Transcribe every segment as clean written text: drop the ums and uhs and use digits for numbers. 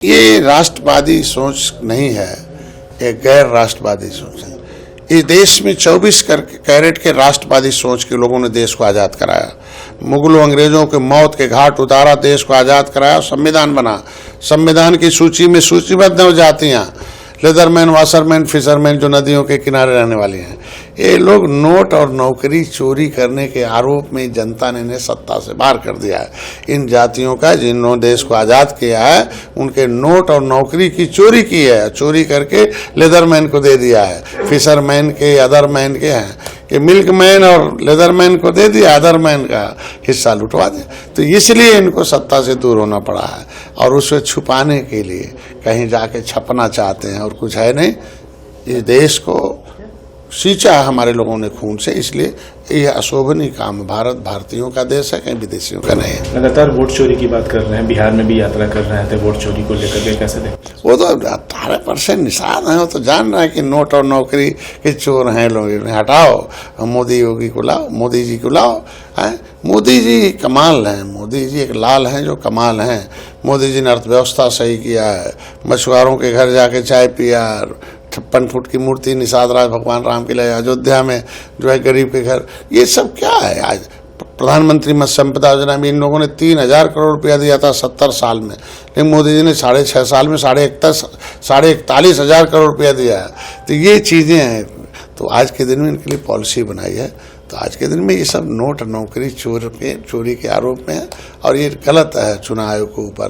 ये राष्ट्रवादी सोच नहीं है, ये गैर राष्ट्रवादी सोच है। इस देश में 24 कैरेट के राष्ट्रवादी सोच के लोगों ने देश को आज़ाद कराया। मुगलों अंग्रेजों के मौत के घाट उतारा, देश को आज़ाद कराया, संविधान बना। संविधान की सूची में सूचीबद्ध हो जातियाँ, लेदरमैन, वाशरमैन, फिशरमैन, जो नदियों के किनारे रहने वाली हैं, ये लोग नोट और नौकरी चोरी करने के आरोप में जनता ने इन्हें सत्ता से बाहर कर दिया है। इन जातियों का जिन्होंने देश को आज़ाद किया है, उनके नोट और नौकरी की चोरी की है, चोरी करके लेदरमैन को दे दिया है, फिशरमैन के, अदरमैन के हैं कि मिल्कमैन और लेदरमैन को दे दिया, अदरमैन का हिस्सा लुटवा दिया। तो इसलिए इनको सत्ता से दूर होना पड़ा है और उसे छुपाने के लिए कहीं जाके छपना चाहते हैं और कुछ है नहीं। इस देश को सींचा है हमारे लोगों ने खून से, इसलिए यह अशोभनीय काम। भारत भारतीयों का देश है, कहीं विदेशियों का नहीं है। लगातार वोट चोरी की बात कर रहे हैं, बिहार में भी यात्रा कर रहे थे वोट चोरी को लेकर के, कैसे देखते? वो तो 18% निषाद है, वो तो जान रहा है कि नोट और नौकरी के चोर हैं लोग। हटाओ, मोदी योगी को लाओ, मोदी जी को लाओ। है मोदी जी कमाल हैं, मोदी जी एक लाल हैं जो कमाल हैं। मोदी जी ने अर्थव्यवस्था सही किया है, मछुआरों के घर जाके चाय पिया, 56 फुट की मूर्ति निषाद राज भगवान राम के लिए अयोध्या में जो है गरीब के घर। ये सब क्या है? आज प्रधानमंत्री मत्स्य संपदा योजना में इन लोगों ने 3000 करोड़ रुपया दिया था 70 साल में, लेकिन मोदी जी ने 6.5 साल में 41,000 करोड़ रुपया दिया है। तो ये चीज़ें हैं, तो आज के दिन में इनके लिए पॉलिसी बनाई है। तो आज के दिन में ये सब नोट नौकरी चोरी के आरोप में है और ये गलत है। चुनाव आयोग के ऊपर,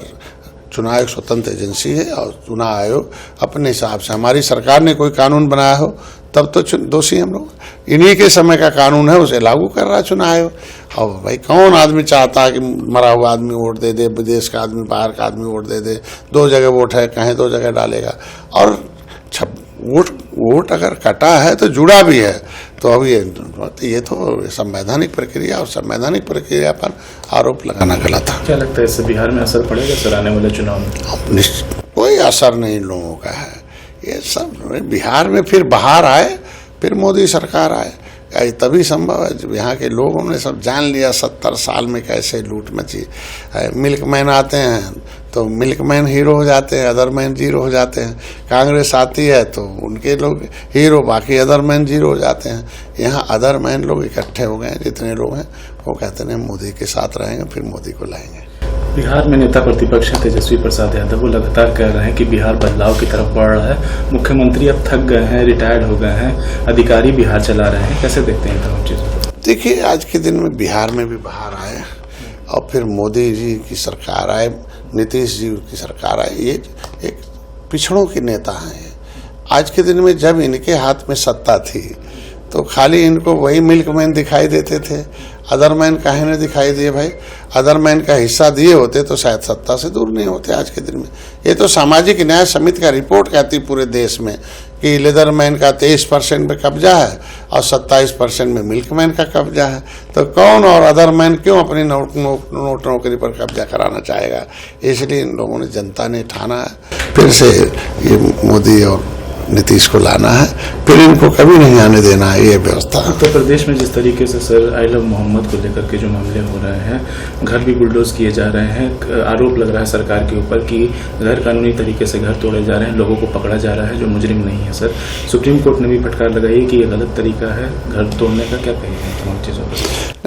चुनाव आयोग स्वतंत्र एजेंसी है और चुनाव आयोग अपने हिसाब से, हमारी सरकार ने कोई कानून बनाया हो तब तो दोषी हम लोग। इन्हीं के समय का कानून है, उसे लागू कर रहा है चुनाव आयोग। और भाई कौन आदमी चाहता है कि मरा हुआ आदमी वोट दे दे, विदेश का आदमी, बाहर का आदमी वोट दे दे? 2 जगह वोट है, कहीं 2 जगह डालेगा। और वोट अगर कटा है तो जुड़ा भी है। तो अब ये तो संवैधानिक प्रक्रिया, और संवैधानिक प्रक्रिया पर आरोप लगाना गलत है। क्या लगता है इससे बिहार में असर पड़ेगा सर आने वाले चुनाव में? कोई असर नहीं लोगों का है। ये सब बिहार में फिर बाहर आए, फिर मोदी सरकार आए, तभी संभव है। जब यहाँ के लोगों ने सब जान लिया 70 साल में कैसे लूट मची। मिल्कमैन आते हैं तो मिल्कमैन हीरो हो जाते हैं, अदरमैन जीरो हो जाते हैं। कांग्रेस आती है तो उनके लोग हीरो, बाकी अदरमैन जीरो हो जाते हैं। यहाँ अदरमैन लोग इकट्ठे हो गए, जितने लोग हैं वो कहते हैं मोदी के साथ रहेंगे, फिर मोदी को लाएंगे। बिहार में नेता प्रतिपक्ष हैं तेजस्वी प्रसाद यादव, वो लगातार कह रहे हैं कि बिहार बदलाव की तरफ बढ़ रहा है। मुख्यमंत्री अब थक गए हैं, रिटायर्ड हो गए हैं, अधिकारी बिहार चला रहे हैं, कैसे देखते हैं तमाम चीज़ें? देखिए, आज के दिन में बिहार में भी बाहर आए और फिर मोदी जी की सरकार आए, नीतीश जी की सरकार आए। ये एक पिछड़ों के नेता हैं। आज के दिन में जब इनके हाथ में सत्ता थी तो खाली इनको वही मिल्कमैन दिखाई देते थे, अदरमैन काहे नहीं दिखाई दिए? भाई अदरमैन का हिस्सा दिए होते तो शायद सत्ता से दूर नहीं होते आज के दिन में। ये तो सामाजिक न्याय समिति का रिपोर्ट कहती पूरे देश में कि लेदरमैन का 23% पे कब्जा है और 27% में मिल्कमैन का कब्जा है। तो कौन और अदरमैन क्यों अपनी नोट नौकरी पर कब्जा कराना चाहेगा? इसलिए इन लोगों ने, जनता ने ठाना है फिर से ये मोदी और नीतीश को लाना है, फिर इनको कभी नहीं आने देना है ये व्यवस्था। उत्तर प्रदेश में जिस तरीके से सर आई लव मोहम्मद को लेकर के जो मामले हो रहे हैं, घर भी बुलडोज किए जा रहे हैं, आरोप लग रहा है सरकार के ऊपर कि गैर कानूनी तरीके से घर तोड़े जा रहे हैं, लोगों को पकड़ा जा रहा है जो मुजरिम नहीं है। सर सुप्रीम कोर्ट ने भी फटकार लगाई कि ये गलत तरीका है घर तोड़ने का, क्या कहेंगे तमाम चीज़ों पर?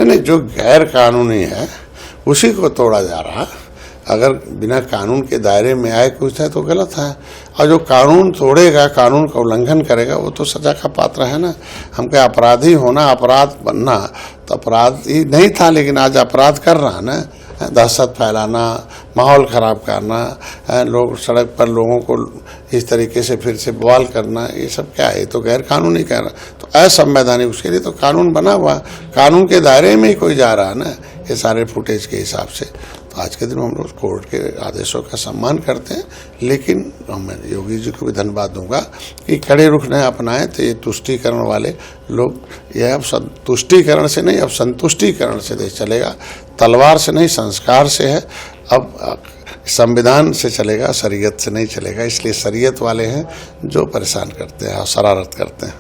नहीं, जो गैर कानूनी है उसी को तोड़ा जा रहा है। अगर बिना कानून के दायरे में आए कुछ है तो गलत है, और जो कानून तोड़ेगा, कानून का उल्लंघन करेगा, वो तो सजा का पात्र है ना। हम क्या अपराधी होना, अपराध बनना तो अपराध ही नहीं था, लेकिन आज अपराध कर रहा है ना। दहशत फैलाना, माहौल ख़राब करना, लोग सड़क पर लोगों को इस तरीके से फिर से बवाल करना, ये सब क्या है? ये तो गैर कानूनी कह रहा। तो असंवैधानिक, उसके लिए तो कानून बना हुआ, कानून के दायरे में ही कोई जा रहा है ना, ये सारे फुटेज के हिसाब से। तो आज के दिन हम लोग कोर्ट के आदेशों का सम्मान करते हैं, लेकिन मैं योगी जी को भी धन्यवाद दूंगा कि कड़े रुख न अपनाएं। तो ये तुष्टीकरण वाले लोग, ये अब तुष्टीकरण से नहीं, अब संतुष्टीकरण से देश चलेगा। तलवार से नहीं, संस्कार से है। अब संविधान से चलेगा, शरीयत से नहीं चलेगा। इसलिए शरीयत वाले हैं जो परेशान करते हैं और शरारत करते हैं।